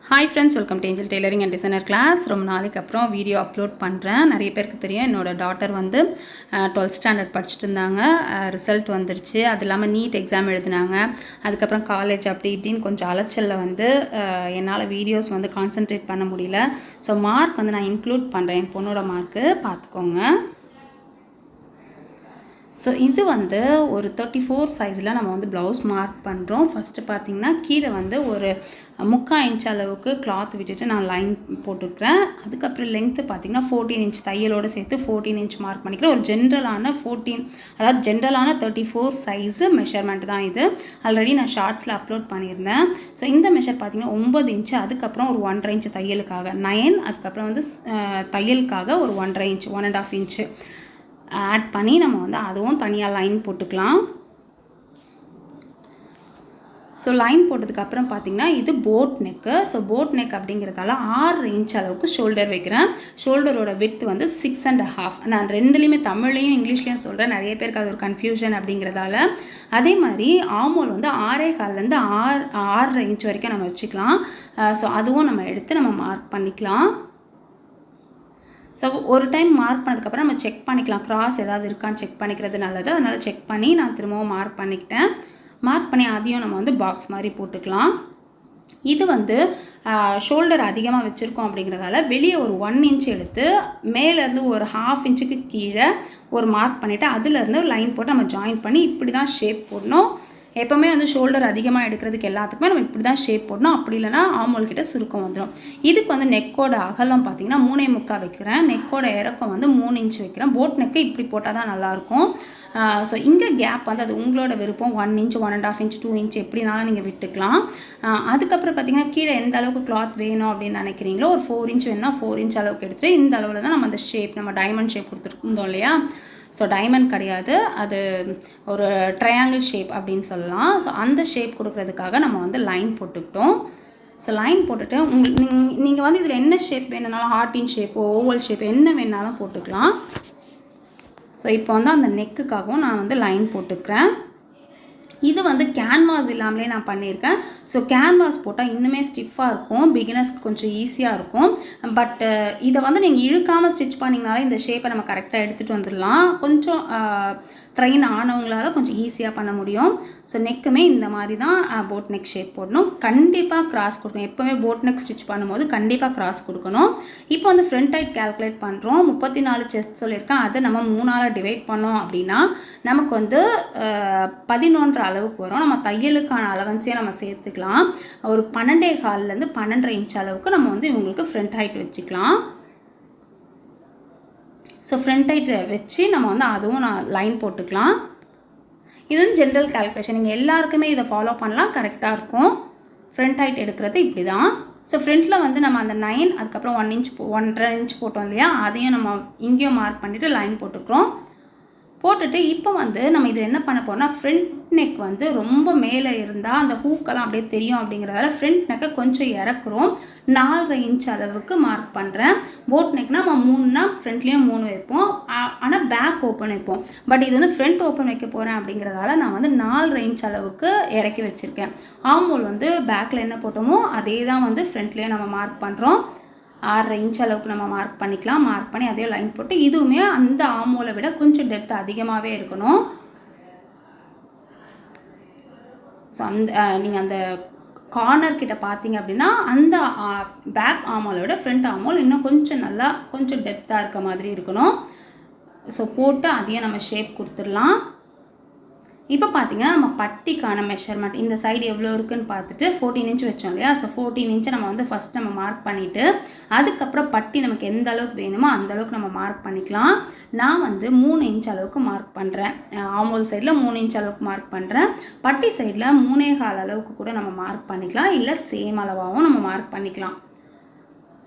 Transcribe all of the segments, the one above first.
Hi friends, welcome to angel tailoring and designer class. ரொம்ப நாளைக்கு அப்புறம் வீடியோ அப்லோட் பண்ணுறேன். நிறைய பேருக்கு தெரியும், என்னோடய டாட்டர் வந்து 12th ஸ்டாண்டர்ட் படிச்சுட்டு இருந்தாங்க. ரிசல்ட் வந்துருச்சு. அது இல்லாமல் நீட் எக்ஸாம் எழுதினாங்க. அதுக்கப்புறம் காலேஜ் அப்படி இப்படின்னு கொஞ்சம் அலைச்சலில் வந்து என்னால் வீடியோஸ் வந்து கான்சென்ட்ரேட் பண்ண முடியல. ஸோ மார்க் வந்து நான் இன்க்ளூட் பண்ணுறேன், என் பொண்ணோட மார்க்கு பார்த்துக்கோங்க. ஸோ இது வந்து ஒரு 34 சைஸில் நம்ம வந்து ப்ளவுஸ் மார்க் பண்ணுறோம். ஃபஸ்ட்டு பார்த்திங்கன்னா கீழே வந்து ஒரு 3/4 இன்ச் அளவுக்கு கிளாத் விட்டுட்டு நான் லைன் போட்டுக்கிறேன். அதுக்கப்புறம் லென்த்து பார்த்திங்கன்னா 14 இன்ச் தையலோடு சேர்த்து 14 இன்ச் மார்க் பண்ணிக்கிறேன். ஒரு ஜென்ரலான 14, அதாவது ஜென்ரலான 34 சைஸு மெஷர்மெண்ட் தான் இது. ஆல்ரெடி நான் ஷார்ட்ஸில் அப்லோட் பண்ணியிருந்தேன். ஸோ இந்த மெஷர் பார்த்திங்கன்னா 9 இன்ச்சு, அதுக்கப்புறம் ஒரு 1.5 இன்ச்சு தையலுக்காக 9, அதுக்கப்புறம் வந்து தையலுக்காக ஒரு 1.5 இன்ச் 1.5 இன்ச்சு ஆட் பண்ணி நம்ம வந்து அதுவும் தனியாக லைன் போட்டுக்கலாம். ஸோ லைன் போட்டதுக்கப்புறம் பார்த்திங்கன்னா இது boat neck. So boat neck அப்படிங்கிறதால 6 இன்ச் அளவுக்கு ஷோல்டர் வைக்கிறேன். ஷோல்டரோட விட்த் வந்து 6.5. நான் ரெண்டுலேயுமே தமிழ்லையும் இங்கிலீஷ்லேயும் சொல்கிறேன், நிறைய பேருக்கு அது ஒரு கன்ஃபியூஷன் அப்படிங்கிறதால. அதே மாதிரி ஆமோல் வந்து 6.25லேருந்து 6.5 இன்ச் வரைக்கும் நம்ம வச்சுக்கலாம். ஸோ அதுவும் நம்ம எடுத்து நம்ம மார்க் பண்ணிக்கலாம். ஸோ ஒரு டைம் மார்க் பண்ணதுக்கப்புறம் நம்ம செக் பண்ணிக்கலாம், கிராஸ் ஏதாவது இருக்கான்னு செக் பண்ணிக்கிறது நல்லது. அதனால் செக் பண்ணி நான் திரும்பவும் மார்க் பண்ணிக்கிட்டேன். மார்க் பண்ணி அதையும் நம்ம வந்து பாக்ஸ் மாதிரி போட்டுக்கலாம். இது வந்து ஷோல்டர் அதிகமாக வச்சுருக்கோம் அப்படிங்கிறதால வெளியே ஒரு 1 இன்ச் எடுத்து மேலேருந்து ஒரு 1/2 இன்ச்சுக்கு கீழே ஒரு மார்க் பண்ணிவிட்டு அதுலேருந்து லைன் போட்டு நம்ம ஜாயின் பண்ணி இப்படி தான் ஷேப் போடணும். எப்போவுமே வந்து ஷோல்டர் அதிகமாக எடுக்கிறதுக்கு எல்லாத்துக்குமே நம்ம இப்படி தான் ஷேப் போடணும். அப்படி இல்லைனா ஆமோல் கிட்ட சுருக்கம் வந்துடும். இதுக்கு வந்து நெக்கோட அகலம் பார்த்திங்கன்னா 3.25 வைக்கிறேன். நெக்கோட இறக்கம் வந்து 3 இன்ச் வைக்கிறேன். போட் நெக்கு இப்படி போட்டால் தான் நல்லாயிருக்கும். ஸோ இங்கே கேப் வந்து அது உங்களோட விருப்பம். 1 இன்ச் 1.5 இன்ச் 2 இன்ச் எப்படினாலும் நீங்கள் விட்டுக்கலாம். அதுக்கப்புறம் பார்த்திங்கன்னா கீழே எந்த அளவுக்கு கிளாத் வேணும் அப்படின்னு நினைக்கிறீங்களோ ஒரு 4 இன்ச் வேணுன்னா 4 இன்ச் அளவுக்கு எடுத்து இந்த அளவில் தான் நம்ம அந்த ஷேப், நம்ம டைமண்ட் ஷேப் கொடுத்துருந்தோம் இல்லையா. ஸோ டைமண்ட் கிடையாது, அது ஒரு ட்ரையாங்கிள் ஷேப் அப்படின்னு சொல்லலாம். ஸோ அந்த ஷேப் கொடுக்குறதுக்காக நம்ம வந்து லைன் போட்டுக்கிட்டோம். ஸோ லைன் போட்டுட்டு நீங்கள் வந்து இதில் என்ன ஷேப் வேணுனாலும் ஹார்ட்டின் ஷேப்போ ஓவல் ஷேப் என்ன வேணாலும் போட்டுக்கலாம். ஸோ இப்போ வந்து அந்த நெக்குக்காகவும் நான் வந்து லைன் போட்டுக்கிறேன். இது வந்து கேன்வாஸ் இல்லாமலே நான் பண்ணியிருக்கேன். ஸோ கேன்வாஸ் போட்டால் இன்னுமே ஸ்டிஃபாக இருக்கும், பிகினர்ஸ்க்கு கொஞ்சம் ஈஸியாக இருக்கும். பட் இதை வந்து நீங்கள் இழுக்காமல் ஸ்டிச் பண்ணிங்கனாலே இந்த ஷேப்பை நம்ம கரெக்டாக எடுத்துகிட்டு வந்துடலாம். கொஞ்சம் ட்ரெயின் ஆனவங்களால கொஞ்சம் ஈஸியாக பண்ண முடியும். ஸோ நெக்குமே இந்த மாதிரி தான் போட் நெக் ஷேப் போடணும். கண்டிப்பாக கிராஸ் கொடுக்கணும். எப்போவுமே போட் நெக் ஸ்டிச் பண்ணும்போது கண்டிப்பாக கிராஸ் கொடுக்கணும். இப்போ வந்து ஃப்ரண்ட் ஹைட் கேல்குலேட் பண்ணுறோம். 34 செஸ்ட் சொல்லியிருக்கேன். அதை நம்ம 3ஆல் டிவைட் பண்ணோம் அப்படின்னா நமக்கு வந்து 11 அளவுக்கு வரும். நம்ம தையலுக்கான அலவன்ஸையும் நம்ம சேர்த்துக்கலாம். ஒரு 12.25லேருந்து 12.5 இன்ச் அளவுக்கு நம்ம வந்து இவங்களுக்கு ஃப்ரண்ட் ஹைட் வச்சுக்கலாம். ஸோ ஃப்ரண்ட் ஹைட்டை வச்சு நம்ம வந்து அதுவும் நான் லைன் போட்டுக்கலாம். இது வந்து ஜென்ரல் கால்குலேஷன், நீங்கள் எல்லாருக்குமே இதை ஃபாலோ பண்ணலாம், கரெக்டாக இருக்கும். ஃப்ரண்ட் ஹைட் எடுக்கிறது இப்படி தான். ஸோ ஃப்ரண்ட்டில் வந்து நம்ம அந்த 9, அதுக்கப்புறம் 1 இன்ச் 1.5 இன்ச் போட்டோம் இல்லையா, அதையும் நம்ம இங்கேயும் மார்க் பண்ணிவிட்டு லைன் போட்டுக்கிறோம். போட்டுட்டு இப்போ வந்து நம்ம இதில் என்ன பண்ண போகிறோம்னா ஃப்ரண்ட் நெக் வந்து ரொம்ப மேலே இருந்தால் அந்த ஹூக்கெல்லாம் அப்படியே தெரியும் அப்படிங்கிறதால ஃப்ரண்ட் நெக்கை கொஞ்சம் இறக்குறோம். 4.5 இன்ச் அளவுக்கு மார்க் பண்ணுறேன். போட் நெக்னா நம்ம 3னா ஃப்ரண்ட்லேயும் 3 வைப்போம், ஆனால் பேக் ஓப்பன் வைப்போம். பட் இது வந்து ஃப்ரண்ட் ஓப்பன் வைக்க போகிறேன் அப்படிங்கிறதால நான் வந்து 4.5 இன்ச் அளவுக்கு இறக்கி வச்சுருக்கேன். ஆமோல் வந்து பேக்கில் என்ன போட்டோமோ அதே தான் வந்து ஃப்ரண்ட்லேயும் நம்ம மார்க் பண்ணுறோம். 6.5 இன்ச் அளவுக்கு நம்ம மார்க் பண்ணிக்கலாம். மார்க் பண்ணி அதே லைன் போட்டு இதுவுமே அந்த ஆமோலை விட கொஞ்சம் டெப்த் அதிகமாகவே இருக்கணும். ஸோ நீங்கள் அந்த கார்னர் கிட்ட பார்த்தீங்க அப்படின்னா அந்த பேக் ஆமோலை விட ஃப்ரண்ட் ஆமோல் இன்னும் கொஞ்சம் நல்லா கொஞ்சம் டெப்த்தாக இருக்க மாதிரி இருக்கணும். ஸோ போட்டு அதையும் நம்ம ஷேப் கொடுத்துடலாம். இப்போ பார்த்தீங்கன்னா நம்ம பட்டிக்கான மெஷர்மெண்ட் இந்த சைடு எவ்வளோ இருக்குன்னு பார்த்துட்டு 14 இன்ச் வச்சோம் இல்லையா. ஸோ 14 இன்ச்சை நம்ம வந்து ஃபஸ்ட் நம்ம மார்க் பண்ணிவிட்டு அதுக்கப்புறம் பட்டி நமக்கு எந்த அளவுக்கு வேணுமோ அந்த அளவுக்கு நம்ம மார்க் பண்ணிக்கலாம். நான் வந்து 3 இன்ச் அளவுக்கு மார்க் பண்ணுறேன். ஆமோல் சைடில் 3 இன்ச் அளவுக்கு மார்க் பண்ணுறேன். பட்டி சைடில் 3.25 அளவுக்கு கூட நம்ம மார்க் பண்ணிக்கலாம், இல்லை சேம் அளவாகவும் நம்ம மார்க் பண்ணிக்கலாம்.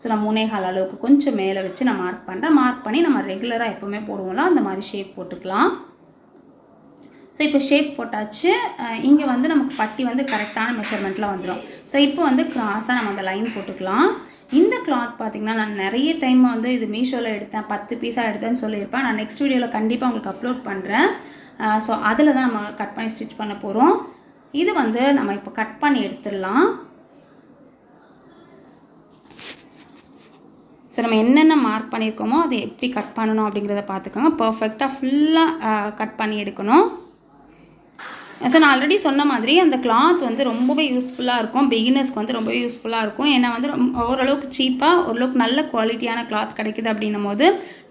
ஸோ நான் 3.25 அளவுக்கு கொஞ்சம் மேலே வச்சு நான் மார்க் பண்ணுறேன். மார்க் பண்ணி நம்ம ரெகுலராக எப்போவுமே போடுவோம்ல அந்த மாதிரி ஷேப் போட்டுக்கலாம். ஸோ இப்போ ஷேப் போட்டாச்சு. இங்கே வந்து நமக்கு பட்டி வந்து கரெக்டான மெஷர்மெண்ட்டில் வந்துடும். ஸோ இப்போ வந்து கிராஸாக நம்ம அந்த லைன் போட்டுக்கலாம். இந்த கிளாத் பார்த்திங்கன்னா நான் நிறைய டைம் வந்து இது மீஷோவில் எடுத்தேன், 10 பீஸாக எடுத்தேன்னு சொல்லியிருப்பேன். நான் நெக்ஸ்ட் வீடியோவில் கண்டிப்பாக உங்களுக்கு அப்லோட் பண்ணுறேன். ஸோ அதில் தான் நம்ம கட் பண்ணி ஸ்டிச் பண்ண போகிறோம். இது வந்து நம்ம இப்போ கட் பண்ணி எடுத்துடலாம். ஸோ நம்ம என்னென்ன மார்க் பண்ணியிருக்கோமோ அதை எப்படி கட் பண்ணணும் அப்படிங்கிறத பார்த்துக்கோங்க. பர்ஃபெக்டாக ஃபுல்லாக கட் பண்ணி எடுக்கணும். ஸோ நான் ஆல்ரெடி சொன்ன மாதிரி அந்த கிளாத் வந்து ரொம்பவே யூஸ்ஃபுல்லாக இருக்கும், பிகினர்ஸ்க்கு வந்து ரொம்பவே யூஸ்ஃபுல்லாக இருக்கும். ஏன்னா வந்து ஓரளவுக்கு சீப்பாக ஓரளவுக்கு நல்ல குவாலிட்டியான கிளாத் கிடைக்குது அப்படின்னும் போது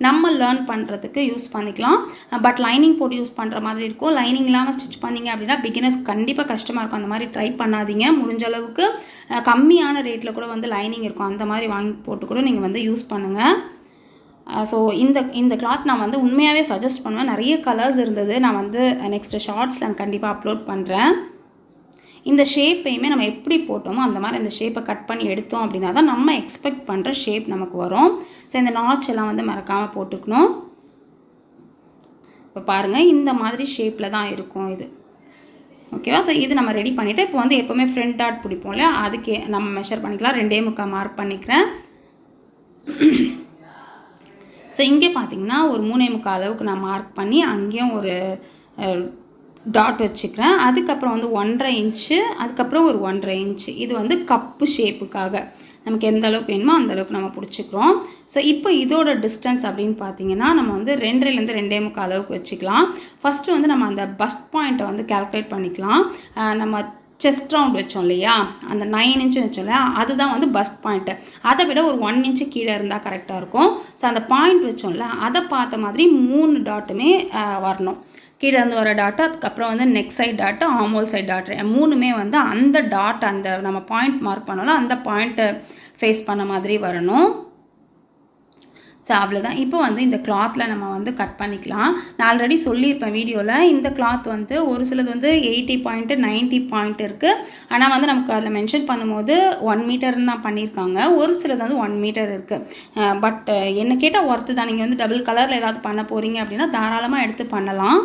நம்ம லேர்ன் பண்ணுறதுக்கு யூஸ் பண்ணிக்கலாம். பட் லைனிங் போட்டு யூஸ் பண்ணுற மாதிரி இருக்கும். லைனிங் இல்லாமல் ஸ்டிச் பண்ணிங்க அப்படின்னா பிகினர்ஸ் கண்டிப்பாக கஷ்டமாக இருக்கும். அந்த மாதிரி ட்ரை பண்ணாதீங்க. முடிஞ்ச அளவுக்கு கம்மியான ரேட்டில் கூட வந்து லைனிங் இருக்கும், அந்த மாதிரி வாங்கி போட்டு கூட நீங்கள் வந்து யூஸ் பண்ணுங்கள். ஸோ இந்த கிளாத் நான் வந்து உண்மையாகவே சஜஸ்ட் பண்ணுவேன். நிறைய கலர்ஸ் இருந்தது. நான் வந்து நெக்ஸ்ட்டு ஷார்ட்ஸில் நான் கண்டிப்பாக அப்லோட் பண்ணுறேன். இந்த ஷேப்பையுமே நம்ம எப்படி போட்டோமோ அந்த மாதிரி இந்த ஷேப்பை கட் பண்ணி எடுத்தோம் அப்படின்னா தான் நம்ம எக்ஸ்பெக்ட் பண்ணுற ஷேப் நமக்கு வரும். ஸோ இந்த நாட்ச் எல்லாம் வந்து மறக்காமல் போட்டுக்கணும். இப்போ பாருங்கள், இந்த மாதிரி ஷேப்பில் தான் இருக்கும் இது. ஓகேவா? ஸோ இது நம்ம ரெடி பண்ணிவிட்டு இப்போ வந்து எப்போவுமே ஃப்ரண்ட் டாட் பிடிப்போம் இல்லையா, அதுக்கு நம்ம மெஷர் பண்ணிக்கலாம். 2.25 மார்க் பண்ணிக்கிறேன். ஸோ இங்கே பார்த்தீங்கன்னா ஒரு 3.25 அளவுக்கு நான் மார்க் பண்ணி அங்கேயும் ஒரு டாட் வச்சுக்கிறேன். அதுக்கப்புறம் வந்து 1.5 இன்ச்சு, அதுக்கப்புறம் ஒரு 1.5 இன்ச்சு. இது வந்து கப்பு ஷேப்புக்காக நமக்கு எந்த அளவுக்கு வேணுமோ அந்த அளவுக்கு நம்ம பிடிச்சிக்கிறோம். ஸோ இப்போ இதோட டிஸ்டன்ஸ் அப்படின்னு பார்த்தீங்கன்னா நம்ம வந்து 2.5லேருந்து 2.25 அளவுக்கு வச்சுக்கலாம். ஃபஸ்ட்டு வந்து நம்ம அந்த பஸ்ட் பாயிண்ட்டை வந்து கால்குலேட் பண்ணிக்கலாம். நம்ம செஸ்ட் ரவுண்ட் வச்சோம் இல்லையா, அந்த 9 இன்ச்சு வச்சோம் இல்லையா, அதுதான் வந்து பஸ்ட் பாயிண்ட்டு. அதை விட ஒரு 1 இன்ச்சு கீழே இருந்தால் கரெக்டாக இருக்கும். ஸோ அந்த பாயிண்ட் வச்சோம்ல, அதை பார்த்த மாதிரி 3 டாட்டுமே வரணும். கீழே இருந்து வர டாட்டு, அதுக்கப்புறம் வந்து நெக் சைட் டாட்டு, ஆமோல் சைட் டாட்டு, 3மே வந்து அந்த டாட், அந்த நம்ம பாயிண்ட் மார்க் பண்ணோம்ல அந்த பாயிண்ட்டை ஃபேஸ் பண்ண மாதிரி வரணும். ஸோ அவ்வளோதான். இப்போ வந்து இந்த கிளாத்தில் நம்ம வந்து கட் பண்ணிக்கலாம். நான் ஆல்ரெடி சொல்லியிருப்பேன் வீடியோவில், இந்த கிளாத் வந்து ஒரு சிலது வந்து 80 பாயிண்ட்டு 90 பாயிண்ட் இருக்குது. ஆனால் வந்து நமக்கு அதில் மென்ஷன் பண்ணும்போது 1 மீட்டர்னு தான் பண்ணியிருக்காங்க. ஒரு சிலது வந்து 1 மீட்டர் இருக்குது. பட் என்ன கேட்டால் ஒர்த்து தான். நீங்கள் வந்து டபுள் கலரில் ஏதாவது பண்ண போகிறீங்க அப்படின்னா தாராளமாக எடுத்து பண்ணலாம்.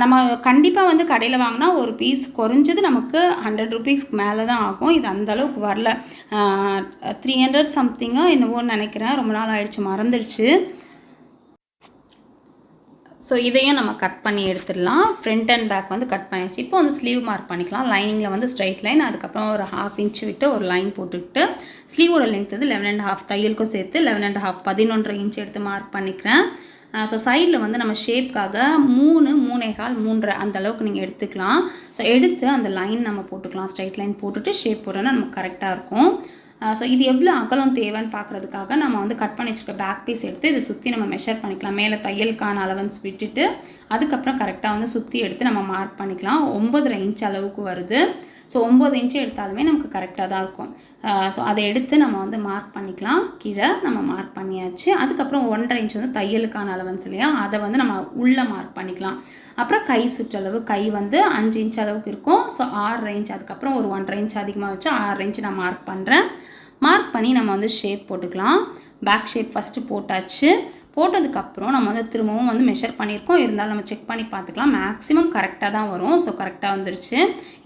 நம்ம கண்டிப்பாக வந்து கடையில் வாங்கினா ஒரு பீஸ் குறைஞ்சது நமக்கு 100 ருபீஸ்க்கு மேலே தான் ஆகும். இது அந்தளவுக்கு வரல. 300 சம்திங்காக என்னவோன்னு நினைக்கிறேன். ரொம்ப நாள் ஆயிடுச்சு, மறந்துடுச்சு. ஸோ இதையும் நம்ம கட் பண்ணி எடுத்துடலாம். ஃப்ரண்ட் அண்ட் பேக் வந்து கட் பண்ணிடுச்சு. இப்போ வந்து ஸ்லீவ் மார்க் பண்ணிக்கலாம். லைனிங்கில் வந்து ஸ்ட்ரைட் லைன், அதுக்கப்புறம் ஒரு 1/2 இன்ச் விட்டு ஒரு லைன் போட்டுக்கிட்டு ஸ்லீவோட லென்த் வந்து 11.5, தையலுக்கும் சேர்த்து 11.5 11.5 இன்ச் எடுத்து மார்க் பண்ணிக்கிறேன். ஸோ சைடில் வந்து நம்ம ஷேப்காக 3, 3.25, 3.5 அந்த அளவுக்கு நீங்கள் எடுத்துக்கலாம். ஸோ எடுத்து அந்த லைன் நம்ம போட்டுக்கலாம். ஸ்ட்ரைட் லைன் போட்டுட்டு ஷேப் போட்டோன்னா நமக்கு கரெக்டாக இருக்கும். ஸோ இது எவ்வளோ அகலம் தேவைன்னு பார்க்குறதுக்காக நம்ம வந்து கட் பண்ணி வச்சுருக்க பேக் பீஸ் எடுத்து இதை சுற்றி நம்ம மெஷர் பண்ணிக்கலாம். மேலே தையலுக்கான அலவன்ஸ் விட்டுட்டு அதுக்கப்புறம் கரெக்டாக வந்து சுற்றி எடுத்து நம்ம மார்க் பண்ணிக்கலாம். 9.5 இன்ச் அளவுக்கு வருது. ஸோ 9 இன்ச்சு எடுத்தாலுமே நமக்கு கரெக்டாக தான் இருக்கும். ஸோ அதை எடுத்து நம்ம வந்து மார்க் பண்ணிக்கலாம். கீழே நம்ம மார்க் பண்ணியாச்சு. அதுக்கப்புறம் 1.5 இன்ச் வந்து தையலுக்கான அலவன்ஸ் இல்லையா, அதை வந்து நம்ம உள்ளே மார்க் பண்ணிக்கலாம். அப்புறம் கை சுற்றளவு, கை வந்து 5 இன்ச் அளவுக்கு இருக்கும். ஸோ 6.5 இன்ச், அதுக்கப்புறம் ஒரு 1.5 இன்ச் அதிகமாக வச்சு 6.5 இன்ச் நான் மார்க் பண்ணுறேன். மார்க் பண்ணி நம்ம வந்து ஷேப் போட்டுக்கலாம். பேக் ஷேப் ஃபஸ்ட்டு போட்டாச்சு. போட்டதுக்கப்புறம் நம்ம வந்து திரும்பவும் வந்து மெஷர் பண்ணியிருக்கோம். இருந்தாலும் நம்ம செக் பண்ணி பார்த்துக்கலாம். மேக்ஸிமம் கரெக்டாக தான் வரும். ஸோ கரெக்டாக வந்துருச்சு.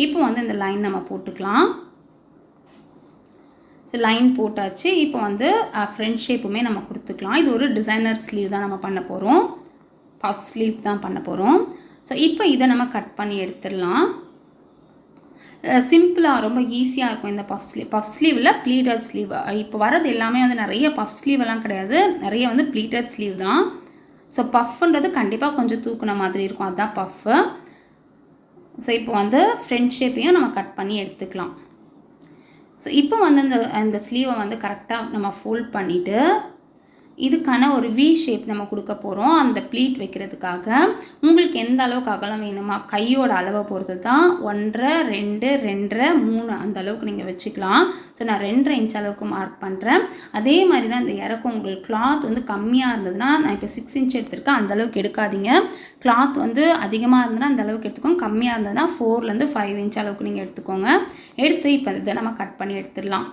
இப்போ வந்து இந்த லைன் நம்ம போட்டுக்கலாம். ஸோ லைன் போட்டாச்சு. இப்போ வந்து ஃப்ரண்ட் ஷேப்புமே நம்ம கொடுத்துக்கலாம். இது ஒரு டிசைனர் ஸ்லீவ் தான் நம்ம பண்ண போகிறோம். பஃப் ஸ்லீவ் தான் பண்ண போகிறோம். ஸோ இப்போ இதை நம்ம கட் பண்ணி எடுத்துடலாம். சிம்பிளாக ரொம்ப ஈஸியாக இருக்கும் இந்த பஃப் ஸ்லீவில் ப்ளீட்டட் ஸ்லீவ். இப்போ வரது எல்லாமே வந்து நிறைய பஃப் ஸ்லீவ் எல்லாம் கிடையாது, நிறைய வந்து ப்ளீட்டட் ஸ்லீவ் தான். ஸோ பஃப்ன்றது கண்டிப்பாக கொஞ்சம் தூக்குன மாதிரி இருக்கும், அதுதான் பஃப்பு. ஸோ இப்போ வந்து ஃப்ரண்ட் ஷேப்பையும் நம்ம கட் பண்ணி எடுத்துக்கலாம். ஸோ இப்போ வந்து இந்த ஸ்லீவை வந்து கரெக்டாக நம்ம ஃபோல்ட் பண்ணிவிட்டு இதுக்கான ஒரு வி ஷேப் நம்ம கொடுக்க போகிறோம். அந்த ப்ளீட் வைக்கிறதுக்காக உங்களுக்கு எந்த அளவுக்கு அகலம் வேணுமா, கையோட அளவை பொறுத்து தான் 1.5, 2, 2.5, 3 அந்த அளவுக்கு நீங்கள் வச்சுக்கலாம். ஸோ நான் 2.5 இன்ச் அளவுக்கு மார்க் பண்ணுறேன். அதே மாதிரி தான் இந்த இறக்கம். உங்களுக்கு கிளாத் வந்து கம்மியாக இருந்ததுன்னா, நான் இப்போ 6 இன்ச் எடுத்திருக்கேன், அந்த அளவுக்கு எடுக்காதீங்க. கிளாத் வந்து அதிகமாக இருந்ததுன்னா அந்த அளவுக்கு எடுத்துக்கோங்க. கம்மியாக இருந்ததுன்னா 4லேருந்து 5 இன்ச் அளவுக்கு நீங்கள் எடுத்துக்கோங்க. எடுத்து இப்போ இதை நம்ம கட் பண்ணி எடுத்துடலாம்.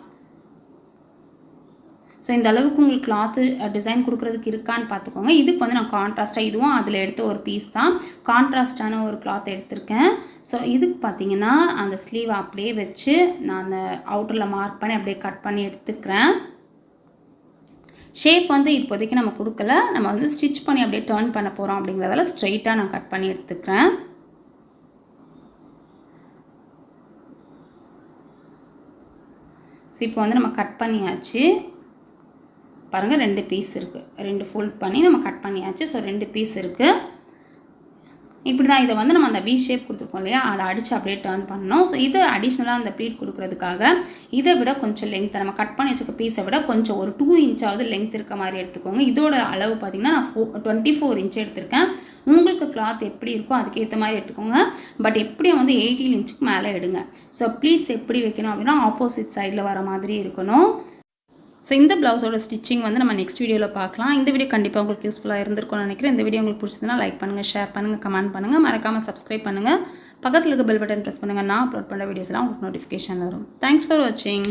ஸோ இந்த அளவுக்கு உங்களுக்கு கிளாத்து டிசைன் கொடுக்குறதுக்கு இருக்கான்னு பார்த்துக்கோங்க. இதுக்கு வந்து நான் கான்ட்ராஸ்ட்டாக, இதுவும் அதில் எடுத்த ஒரு பீஸ் தான், கான்ட்ராஸ்டான ஒரு கிளாத் எடுத்திருக்கேன். ஸோ இதுக்கு பார்த்தீங்கன்னா அந்த ஸ்லீவை அப்படியே வச்சு நான் அந்த அவுட்டரில் மார்க் பண்ணி அப்படியே கட் பண்ணி எடுத்துக்கிறேன். ஷேப் வந்து இப்போதைக்கு நம்ம கொடுக்கல, நம்ம வந்து ஸ்டிச் பண்ணி அப்படியே டர்ன் பண்ண போகிறோம். அப்படிங்கிறதால ஸ்ட்ரைட்டாக நான் கட் பண்ணி எடுத்துக்கிறேன். ஸோ இப்போ வந்து நம்ம கட் பண்ணியாச்சு. பாருங்கள் 2 பீஸ் இருக்குது, 2 ஃபோல்ட் பண்ணி நம்ம கட் பண்ணியாச்சு. ஸோ 2 பீஸ் இருக்குது. இப்படி தான் இதை வந்து நம்ம அந்த வி ஷேப் கொடுத்துருக்கோம் இல்லையா, அதை அடித்து அப்படியே டர்ன் பண்ணணும். ஸோ இது அடிஷ்னலாக அந்த ப்ளீட் கொடுக்குறதுக்காக இதை விட கொஞ்சம் லென்த்தை நம்ம கட் பண்ணி வச்சுக்க பீஸை விட கொஞ்சம் ஒரு 2 இன்ச்சாவது லென்த் இருக்க மாதிரி எடுத்துக்கோங்க. இதோட அளவு பார்த்திங்கன்னா நான் 24 இன்ச் எடுத்திருக்கேன். உங்களுக்கு கிளாத் எப்படி இருக்கோ அதுக்கேற்ற மாதிரி எடுத்துக்கோங்க. பட் எப்படியும் வந்து 18 இன்ச்சுக்கு மேலே எடுங்க. ஸோ ப்ளீட்ஸ் எப்படி வைக்கணும் அப்படின்னா ஆப்போசிட் சைடில் வர மாதிரி இருக்கணும். ஸோ இந்த ப்ளவுஸோட ஸ்டிச்சிங் வந்து நம்ம நெக்ஸ்ட் வீடியோவில் பார்க்கலாம். இந்த வீடியோ கண்டிப்பாக உங்களுக்கு யூஸ்ஃபுல்லாக இருந்திருக்கும்னு நினைக்கிறேன். இந்த வீடியோ உங்களுக்கு பிடிச்சதுன்னா லைக் பண்ணுங்கள், ஷேர் பண்ணுங்கள், கமெண்ட் பண்ணுங்கள், மறக்காமல் சப்ஸ்கிரைப் பண்ணுங்கள். பக்கத்தில் இருக்க பெல் பட்டன் ப்ரெஸ் பண்ணுங்கள். நான் அப்லோட் பண்ணுற வீடியோஸ்லாம் உங்களுக்கு நோட்டிஃபிகேஷன் வரும். தேங்க்ஸ் ஃபார் வாட்சிங்.